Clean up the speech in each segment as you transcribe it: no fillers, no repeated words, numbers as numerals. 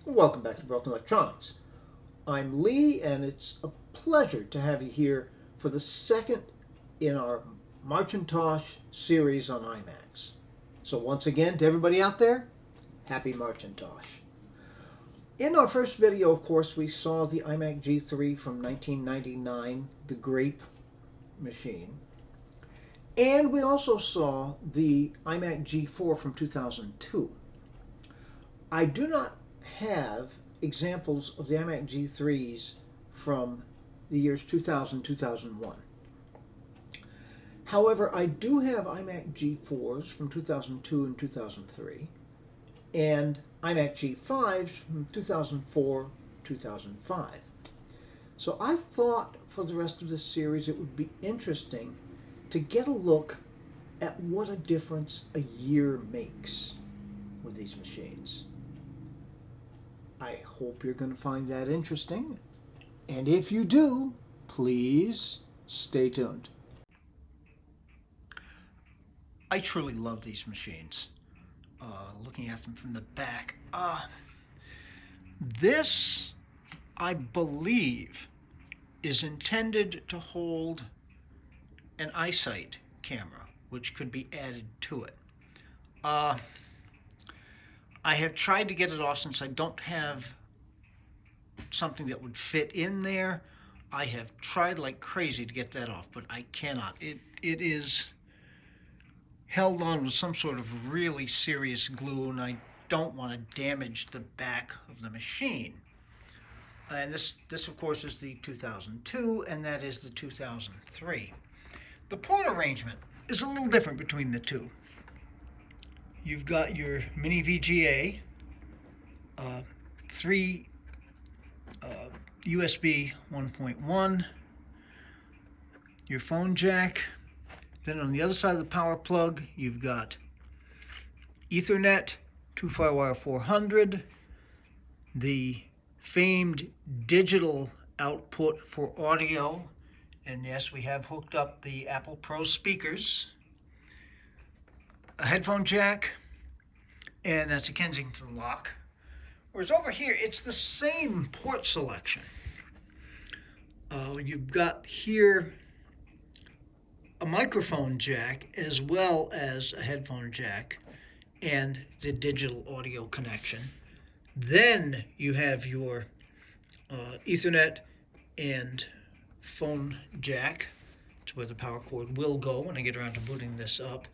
Welcome back to Broken Electronics. I'm Lee, and it's a pleasure to have you here for the second in our Macintosh series on iMacs. So once again, to everybody out there, happy Macintosh. In our first video, of course, we saw the Imac G3 from 1999, the grape machine. And we also saw the Imac G4 from 2002. I do not have examples of the iMac G3s from the years 2000-2001. However, I do have iMac G4s from 2002 and 2003, and iMac G5s from 2004-2005. So I thought for the rest of this series it would be interesting to get a look at what a difference a year makes with these machines. I hope you're going to find that interesting, and if you do, please stay tuned. I truly love these machines. Looking at them from the back, this, I believe, is intended to hold an eyesight camera, which could be added to it. I have tried to get it off since I don't have something that would fit in there. I have tried like crazy to get that off, but I cannot. It is held on with some sort of really serious glue, and I don't want to damage the back of the machine. And this of course is the 2002, and that is the 2003. The port arrangement is a little different between the two. You've got your mini VGA, 3 USB 1.1, your phone jack. Then on the other side of the power plug, you've got Ethernet, 2 Firewire 400, the famed digital output for audio, and yes, we have hooked up the Apple Pro speakers, a headphone jack, and that's a Kensington lock. Whereas over here, it's the same port selection. You've got here a microphone jack as well as a headphone jack and the digital audio connection. Then you have your Ethernet and phone jack. It's where the power cord will go when I get around to booting this up.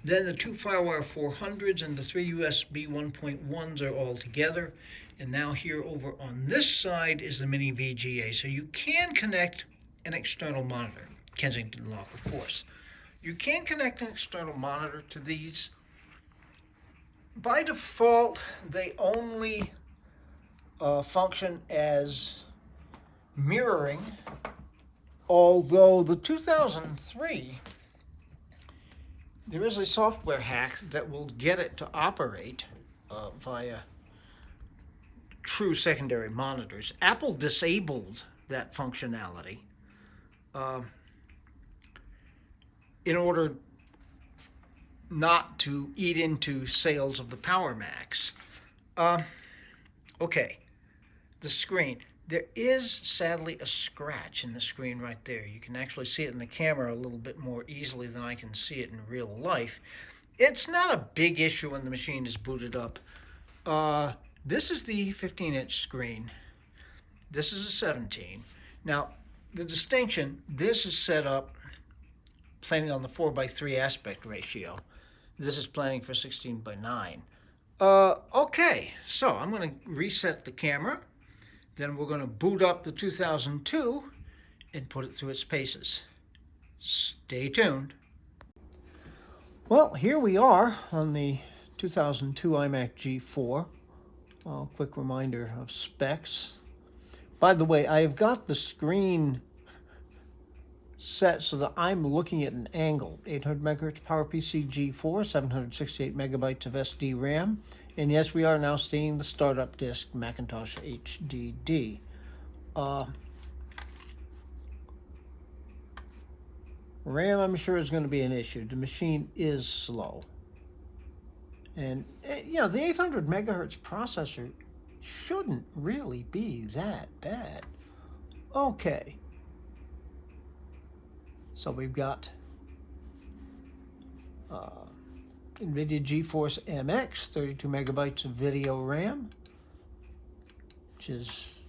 Then the 2 Firewire 400s and the 3 USB 1.1s are all together. And now here over on this side is the mini VGA. So you can connect an external monitor. Kensington lock, of course. You can connect an external monitor to these. By default, they only function as mirroring, although the 2003, there is a software hack that will get it to operate via true secondary monitors. Apple disabled that functionality in order not to eat into sales of the PowerMacs. Okay, the screen. There is sadly a scratch in the screen right there. You can actually see it in the camera a little bit more easily than I can see it in real life. It's not a big issue when the machine is booted up. This is the 15-inch screen. This is a 17. Now, the distinction, this is set up planning on the 4:3 aspect ratio. This is planning for 16:9. Okay, so I'm going to reset the camera. Then we're going to boot up the 2002 and put it through its paces. Stay tuned. Well, here we are on the 2002 iMac G4. Quick reminder of specs. By the way, I've got the screen set so that I'm looking at an angle. 800 megahertz PowerPC G4, 768 megabytes of SD RAM. And yes, we are now seeing the startup disk Macintosh HDD. RAM, I'm sure, is going to be an issue. The machine is slow. And, you know, the 800 megahertz processor shouldn't really be that bad. Okay. So we've got NVIDIA GeForce MX, 32 megabytes of video RAM, which is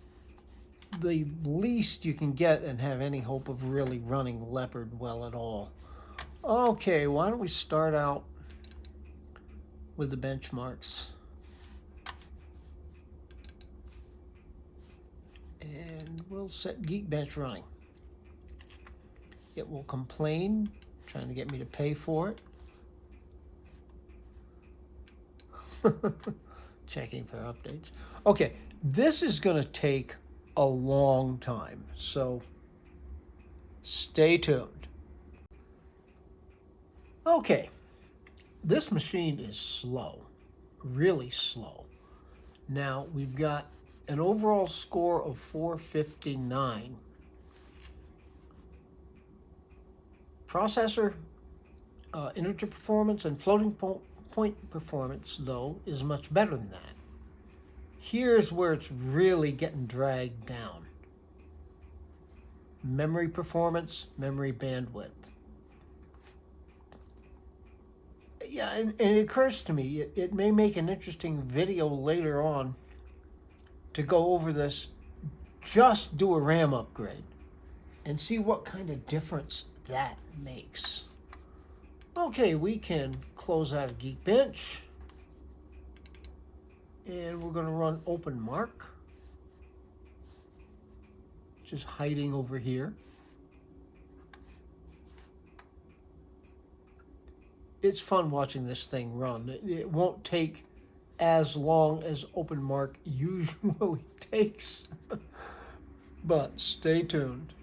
the least you can get and have any hope of really running Leopard well at all. Okay, why don't we start out with the benchmarks. And we'll set Geekbench running. It will complain, trying to get me to pay for it. Checking for updates. Okay, this is going to take a long time, so stay tuned. Okay, this machine is slow, really slow. Now, we've got an overall score of 459. Processor, integer performance, and floating point performance, though, is much better than that. Here's where it's really getting dragged down. Memory performance, memory bandwidth. Yeah, and it occurs to me, it may make an interesting video later on to go over this. Just do a RAM upgrade and see what kind of difference that makes. Okay, we can close out of Geekbench. And we're going to run OpenMark, which is hiding over here. It's fun watching this thing run. It won't take as long as OpenMark usually takes. But stay tuned.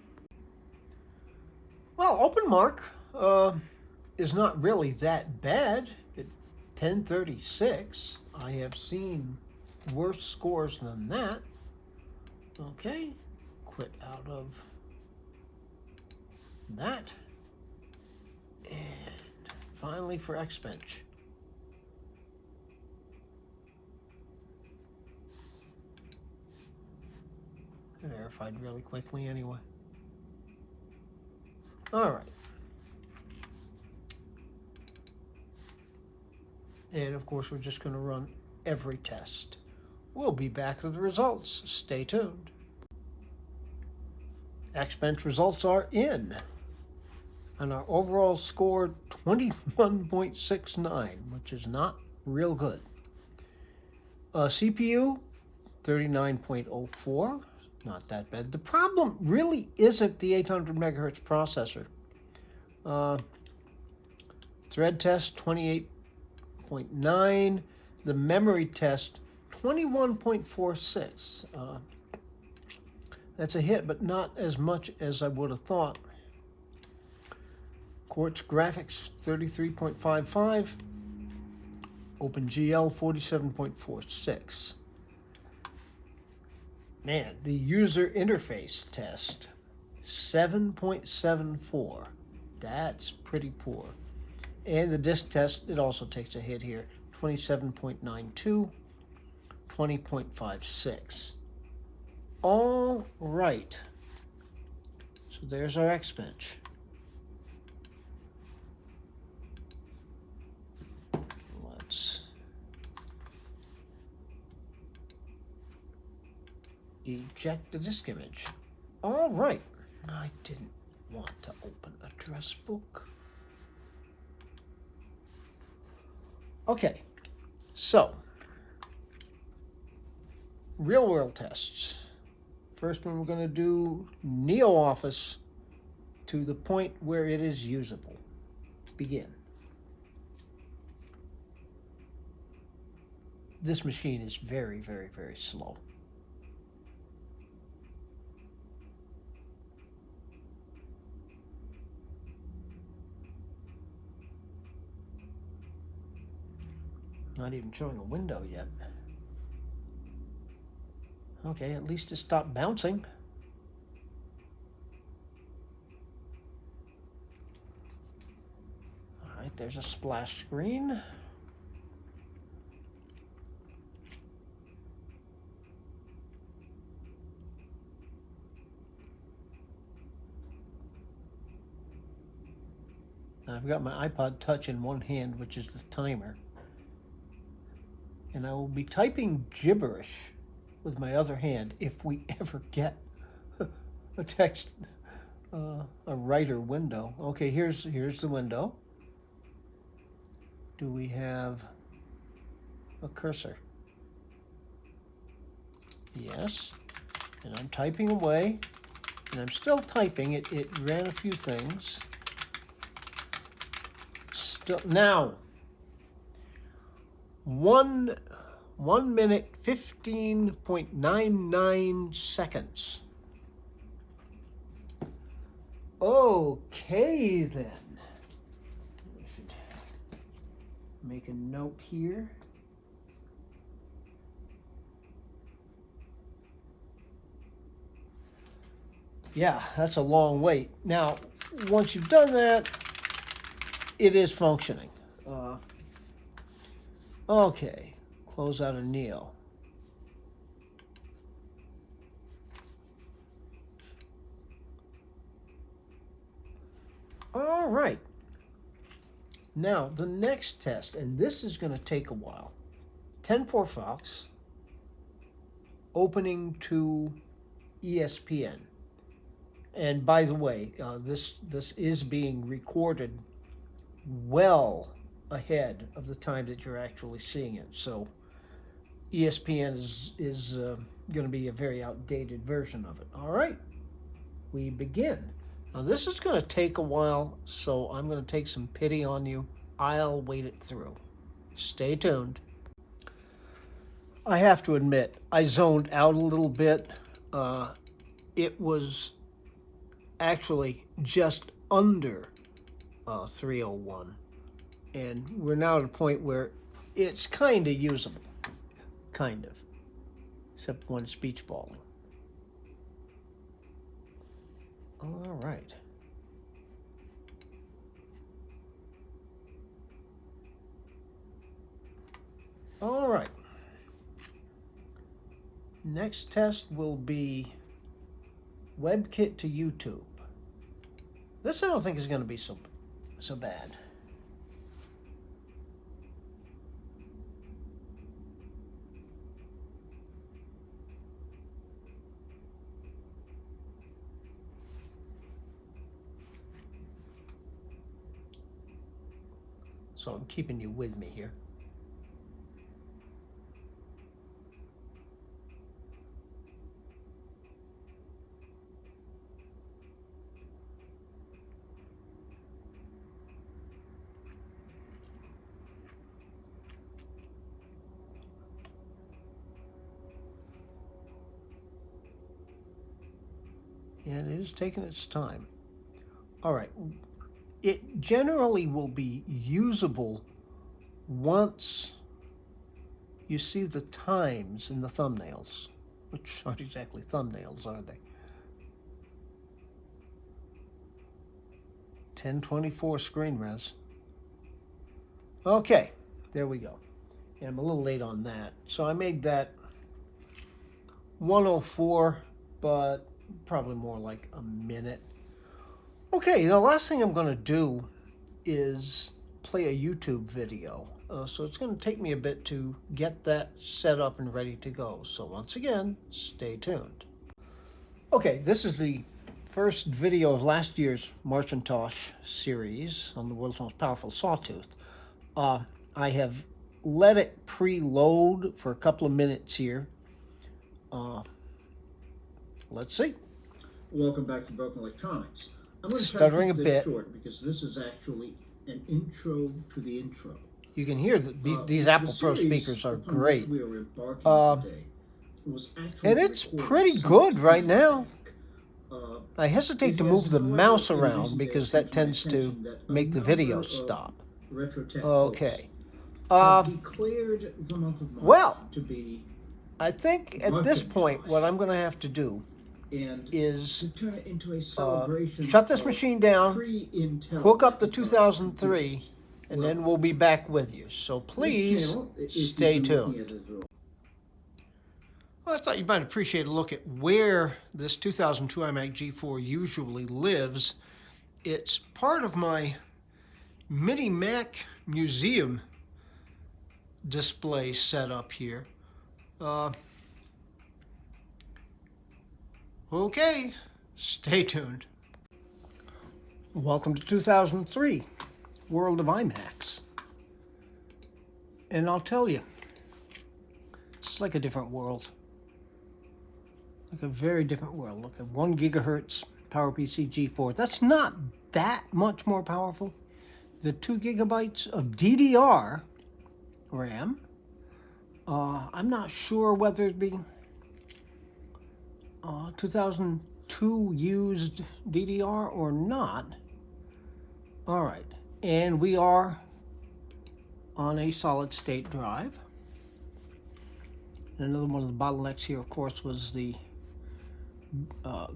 Well, OpenMark is not really that bad. At 1036, I have seen worse scores than that. Okay, quit out of that. And finally for Xbench. I verified really quickly anyway. All right. And of course, we're just going to run every test. We'll be back with the results. Stay tuned. Xbench results are in. And our overall score, 21.69, which is not real good. CPU, 39.04. Not that bad. The problem really isn't the 800 megahertz processor. Thread test, 28.9. The memory test, 21.46. That's a hit, but not as much as I would have thought. Quartz graphics, 33.55. OpenGL, 47.46. Man, the user interface test, 7.74. That's pretty poor. And the disk test, it also takes a hit here, 27.92, 20.56. All right. So there's our Xbench. Let's eject the disk image. All right. I didn't want to open address book. Okay. So, real world tests. First one, we're going to do NeoOffice to the point where it is usable. Begin. This machine is very, very, very slow. Not even showing a window yet. Okay, at least it stopped bouncing. All right, there's a splash screen. I've got my iPod Touch in one hand, which is the timer. And I will be typing gibberish with my other hand if we ever get a text, a writer window. Okay, here's the window. Do we have a cursor? Yes. And I'm typing away. And I'm still typing. It ran a few things. Still, now, 1 minute 15.99 seconds. Okay then. I should make a note here. Yeah, that's a long wait. Now, once you've done that, it is functioning. Okay, close out of Neo. All right. Now, the next test, and this is going to take a while. 10.4 Fox, opening to ESPN. And by the way, this is being recorded well ahead of the time that you're actually seeing it. So ESPN is going to be a very outdated version of it. All right, we begin. Now this is going to take a while, so I'm going to take some pity on you. I'll wait it through. Stay tuned. I have to admit, I zoned out a little bit. It was actually just under 301, and we're now at a point where it's kind of usable, kind of, except when speech balling. All right. All right. Next test will be Webkit to YouTube. This I don't think is going to be so bad. So I'm keeping you with me here. And it is taking its time. All right. It generally will be usable once you see the times in the thumbnails, which aren't exactly thumbnails, are they? 1024 screen res. Okay, there we go. Yeah, I'm a little late on that. So I made that 104, but probably more like a minute. Okay, the last thing I'm going to do is play a YouTube video. So it's going to take me a bit to get that set up and ready to go. So once again, stay tuned. Okay, this is the first video of last year's Macintosh series on the world's most powerful sawtooth. I have let it preload for a couple of minutes here. Let's see. Welcome back to Broken Electronics. I'm going to stuttering try to keep a bit short because this is actually an intro to the intro. You can hear that these Apple Pro speakers are great. We are embarking today was and it's pretty good right now. I hesitate to move the mouse around because that tends to make the video stop. Okay. Declared the month of March Well, to be I think at this point what I'm going to have to do is to turn it into a celebration shut this machine down, hook up the 2003, and then we'll be back with you. So please stay tuned. Well, I thought you might appreciate a look at where this 2002 iMac G4 usually lives. It's part of my mini Mac museum display setup here. Okay, stay tuned. Welcome to 2003, World of iMacs. And I'll tell you, it's like a different world. Like a very different world. Look at 1 gigahertz PowerPC G4. That's not that much more powerful. The 2 gigabytes of DDR RAM. I'm not sure whether the 2002 used DDR or not. All right, and we are on a solid state drive. And another one of the bottlenecks here, of course, was the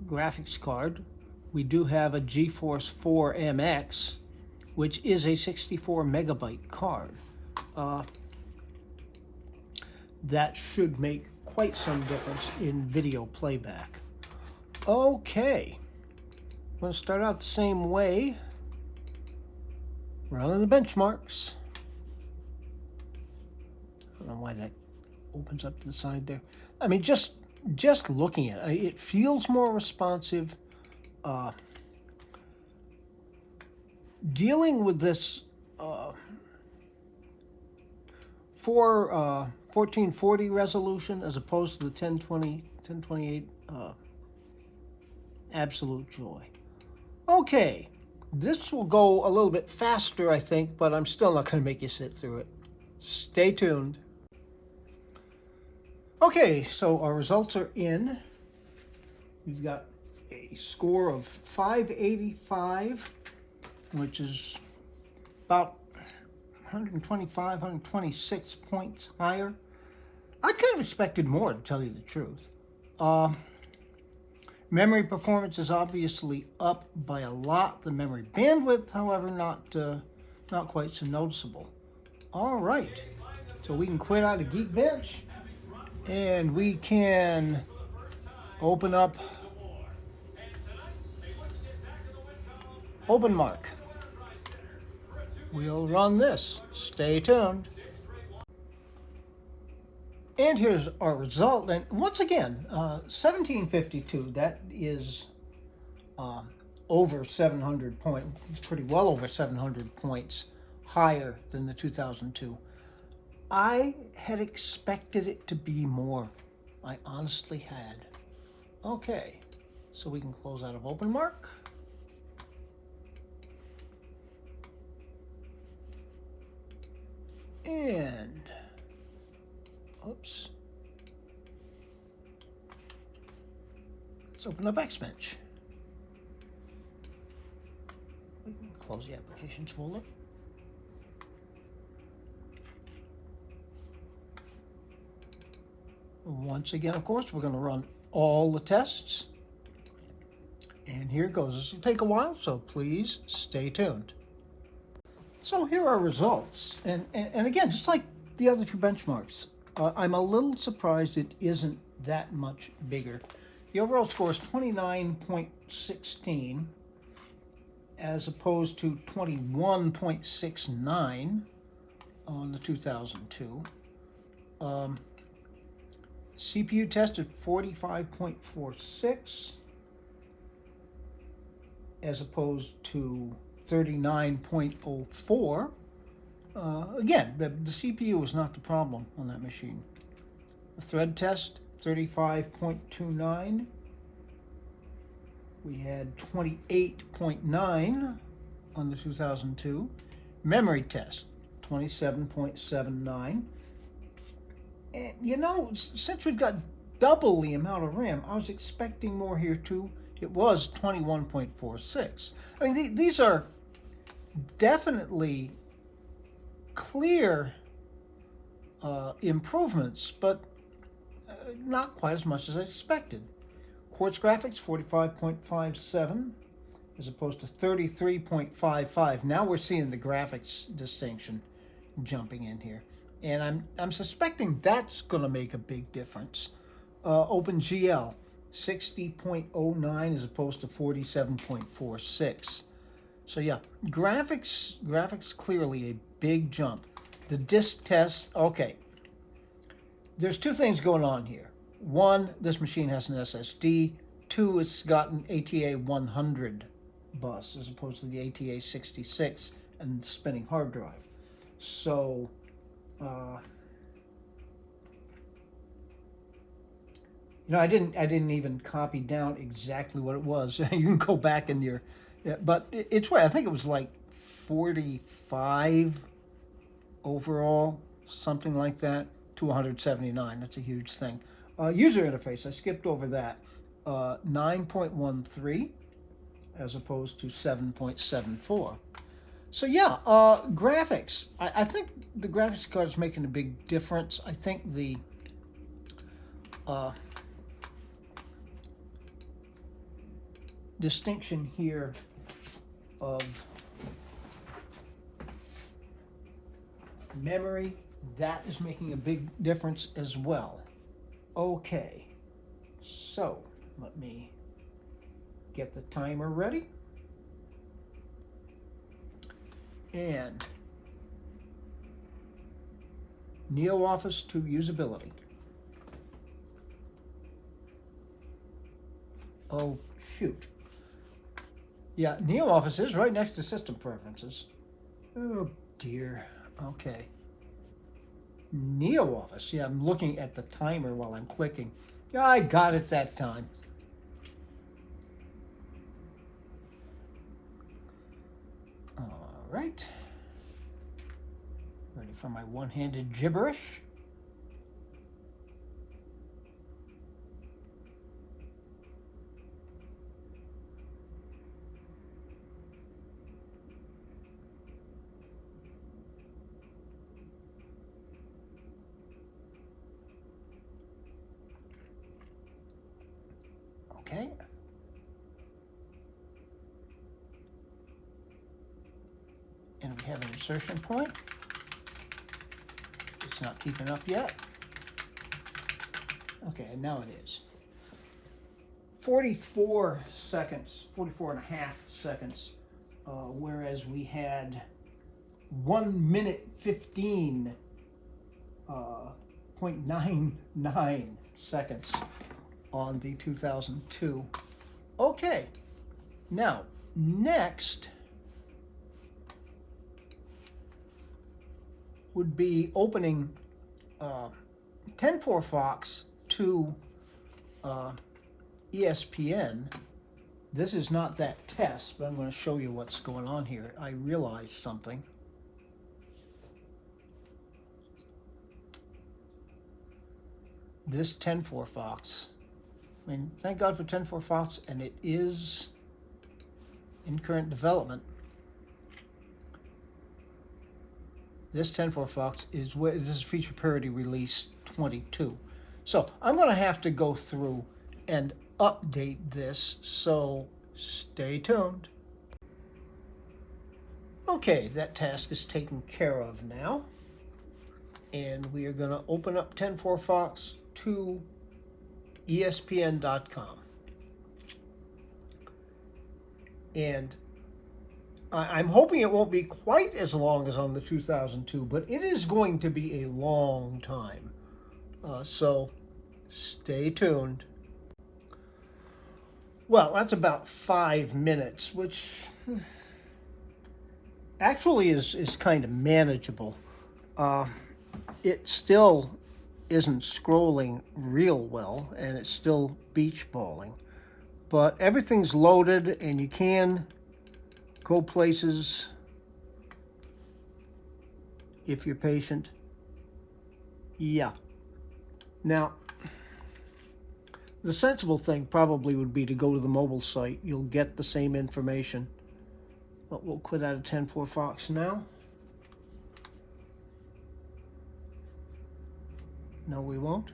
graphics card. We do have a GeForce 4 MX, which is a 64 megabyte card. That should make quite some difference in video playback. Okay, I'm going to start out the same way, running the benchmarks. I don't know why that opens up to the side there. I mean, just looking at it, it feels more responsive. Dealing with this 1440 resolution as opposed to the 1028, absolute joy. Okay, this will go a little bit faster, I think, but I'm still not going to make you sit through it. Stay tuned. Okay, so our results are in. We've got a score of 585, which is about 125, 126 points higher. I kind of expected more, to tell you the truth. Memory performance is obviously up by a lot. The memory bandwidth, however, not quite so noticeable. All right, so we can quit out of Geekbench, and we can open up OpenMark. We'll run this. Stay tuned. And here's our result. And once again, 1752, that is over 700 points, pretty well over 700 points higher than the 2002. I had expected it to be more. I honestly had. Okay, so we can close out of OpenMark. And, oops. Let's open up Xbench. We can close the applications folder. Once again, of course, we're going to run all the tests. And here it goes. This will take a while, so please stay tuned. So here are results. And again, just like the other two benchmarks, I'm a little surprised it isn't that much bigger. The overall score is 29.16 as opposed to 21.69 on the 2002. CPU tested 45.46 as opposed to 39.04. Again, the CPU was not the problem on that machine. The thread test, 35.29. We had 28.9 on the 2002. Memory test, 27.79. And you know, since we've got double the amount of RAM, I was expecting more here too. It was 21.46. I mean, these are definitely clear improvements, but not quite as much as I expected. Quartz graphics, 45.57 as opposed to 33.55. Now we're seeing the graphics distinction jumping in here. And I'm suspecting that's going to make a big difference. OpenGL, 60.09 as opposed to 47.46. So yeah, graphics clearly a big jump. The disk test, okay. There's two things going on here. One, this machine has an SSD. Two, it's got an ATA 100 bus as opposed to the ATA 66 and the spinning hard drive. So, I didn't even copy down exactly what it was. You can go back in your, yeah, but it's right. I think it was like 45 overall, something like that, to 179. That's a huge thing. User interface, I skipped over that. 9.13 as opposed to 7.74. So yeah, graphics. I think the graphics card is making a big difference. I think the distinction here of memory, that is making a big difference as well. Okay, so let me get the timer ready. And NeoOffice to usability. Oh, shoot. Yeah, NeoOffice is right next to System Preferences. Oh, dear. Okay. NeoOffice. Yeah, I'm looking at the timer while I'm clicking. Yeah, I got it that time. All right. Ready for my one-handed gibberish. Okay. And we have an insertion point. It's not keeping up yet. Okay, and now it is. 44 seconds, 44 and a half seconds, whereas we had 1 minute 15.99 seconds on the 2002. Okay, now next would be opening 10.4 Fox to ESPN. This is not that test, but I'm going to show you what's going on here. I realized something. This 10.4 Fox, I mean, thank God for 10.4 Fox, and it is in current development. This 10.4 Fox is this is feature parity release 22. So I'm going to have to go through and update this, so stay tuned. Okay, that task is taken care of now. And we are going to open up 10.4 Fox to ESPN.com. And I'm hoping it won't be quite as long as on the 2002, but it is going to be a long time. So stay tuned. Well, that's about 5 minutes, which actually is kind of manageable. It still isn't scrolling real well, and it's still beach balling. But everything's loaded, and you can go places if you're patient. Yeah. Now, the sensible thing probably would be to go to the mobile site. You'll get the same information. But we'll quit out of 10.4 Fox now. No, we won't.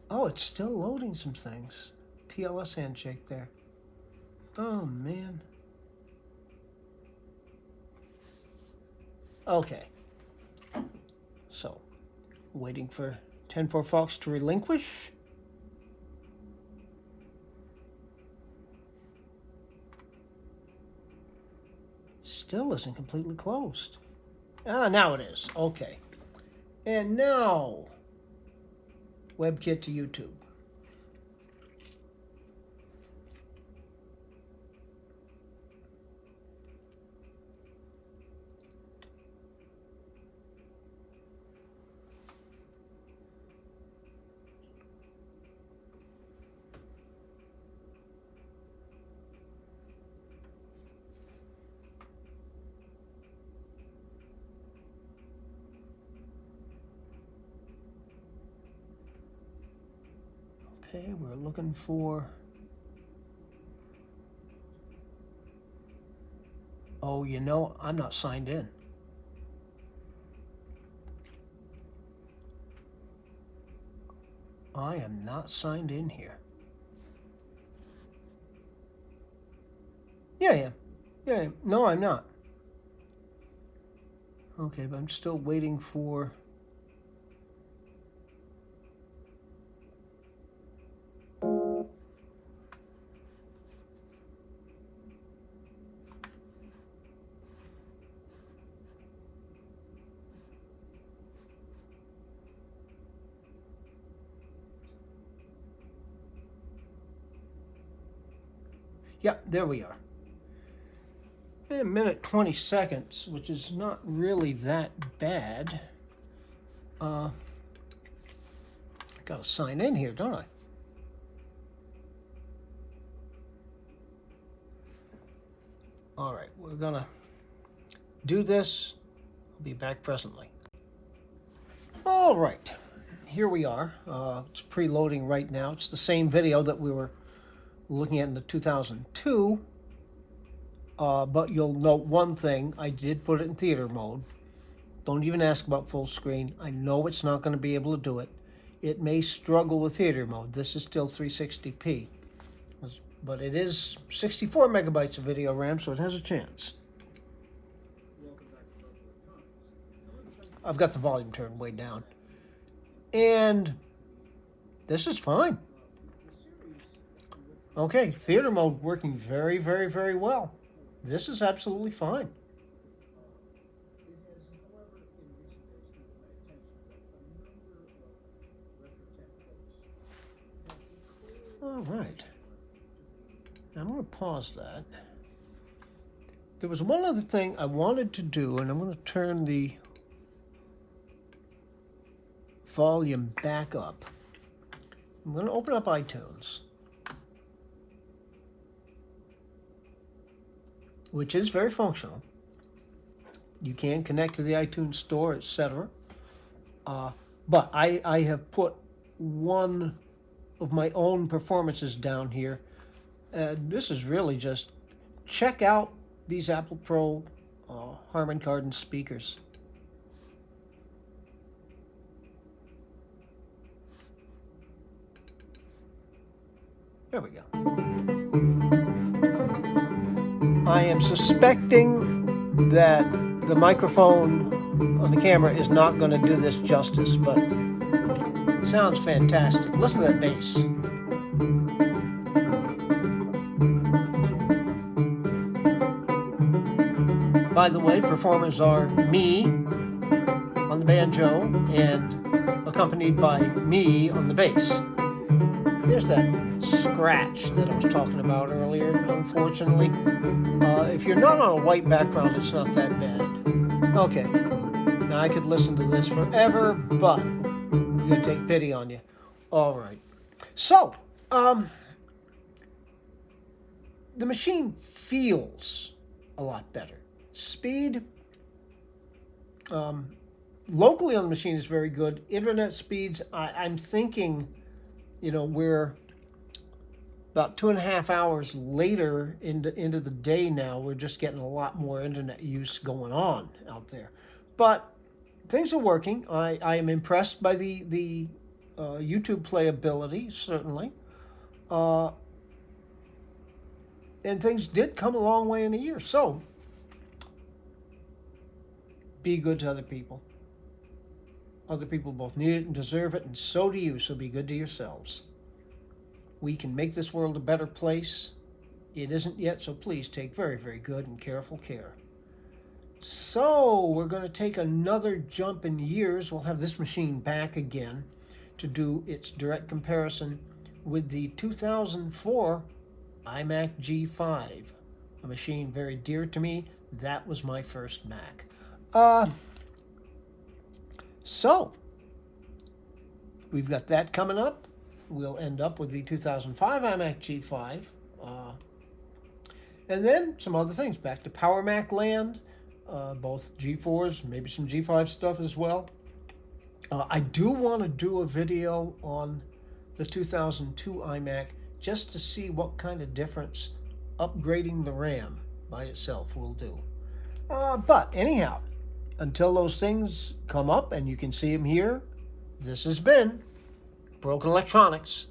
Oh, it's still loading some things. TLS handshake there. Oh, man. Okay. So, waiting for 10.4 Fox to relinquish. still isn't completely closed. Ah, now it is. Okay. And now, Webkit to YouTube. Okay, we're looking for... Oh, you know, I'm not signed in. I am not signed in here. Yeah, I am. Yeah, I am. No, I'm not. Okay, but I'm still waiting for... Yep, there we are. A minute 20 seconds, which is not really that bad. I gotta sign in here, don't I? All right, we're gonna do this. I'll be back presently. All right, here we are. It's preloading right now. It's the same video that we were looking at in the 2002. But you'll note one thing. I did put it in theater mode. Don't even ask about full screen. I know it's not going to be able to do it. It may struggle with theater mode. This is still 360p. But it is 64 megabytes of video RAM, so it has a chance. I've got the volume turned way down. And this is fine. Okay, theater mode working very, very, very well. This is absolutely fine. All right. Now I'm going to pause that. There was one other thing I wanted to do, and I'm going to turn the volume back up. I'm going to open up iTunes, which is very functional. You can connect to the iTunes store, etc. But I have put one of my own performances down here. This is really just check out these Apple Pro Harman Kardon speakers. There we go. I am suspecting that the microphone on the camera is not going to do this justice, but it sounds fantastic. Listen to that bass. By the way, performers are me on the banjo and accompanied by me on the bass. There's that scratch that I was talking about earlier, unfortunately. If you're not on a white background, it's not that bad. Okay, now I could listen to this forever, but I'm going to take pity on you. All right. So, the machine feels a lot better. Speed, locally on the machine is very good. Internet speeds, I'm thinking, we're about 2.5 hours later into the day now. We're just getting a lot more internet use going on out there. But things are working. I am impressed by the YouTube playability, certainly. And things did come a long way in a year. So, be good to other people. Other people both need it and deserve it, and so do you, so be good to yourselves. We can make this world a better place. It isn't yet, so please take very, very good and careful care. So we're going to take another jump in years. We'll have this machine back again to do its direct comparison with the 2004 iMac G4, a machine very dear to me. That was my first Mac. So we've got that coming up. We'll end up with the 2005 iMac G4. And then some other things. Back to Power Mac land. Both G4s, maybe some G5 stuff as well. I do want to do a video on the 2002 iMac just to see what kind of difference upgrading the RAM by itself will do. But anyhow, until those things come up and you can see them here, this has been Broken Electronics.